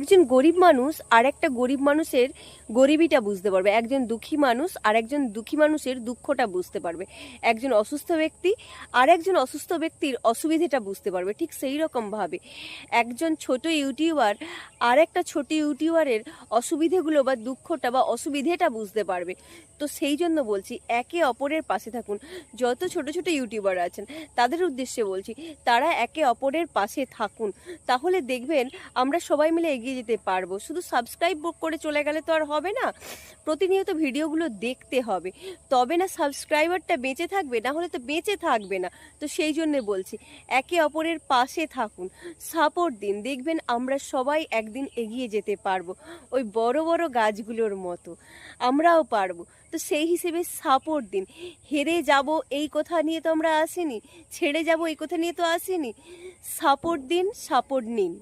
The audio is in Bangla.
একজন গরিব মানুষ আর একটা গরিব মানুষের গরিবিটা বুঝতে পারবে, একজন দুঃখী মানুষ আর একজন দুঃখী মানুষের দুঃখটা বুঝতে পারবে, একজন অসুস্থ ব্যক্তি আর একজন অসুস্থ ব্যক্তির অসুবিধাটা বুঝতে পারবে। ঠিক সেই রকমভাবে একজন ছোট ইউটিউবার আর একটা ছোট ইউটিউবারের অসুবিধেগুলো বা দুঃখটা বা অসুবিধেটা বুঝতে পারবে। তো সেই জন্য বলছি, একে অপরের পাশে থাকুন। যত ছোট ছোট ইউটিউবার আছেন তাদের উদ্দেশ্যে বলছি, তারা একে অপরের পাশে থাকুন, তাহলে দেখবেন আমরা সবাই মিলে এগিয়ে যেতে পারবো। শুধু সাবস্ক্রাইব করে চলে গেলে তো আর হবে না, প্রতিনিয়ত ভিডিওগুলো দেখতে হবে, তবে না সাবস্ক্রাইবারটা বেঁচে থাকবে, না হলে তো বেঁচে থাকবে না। তো সেই জন্য বলছি, একে অপরের পাশে থাকুন, সাপোর্ট দিন, দেখবেন আমরা সবাই একদিন এগিয়ে যেতে পারবো ওই বড় বড় গাছগুলোর মতো, আমরাও পারবো। তো সেই হিসেবে সাপোর্ট দিন। হেরে যাব এই কথা নিয়ে তো আমরা আসিনি, ছেড়ে যাব এই কথা নিয়ে তো আসিনি। সাপোর্ট দিন, সাপোর্ট নিন।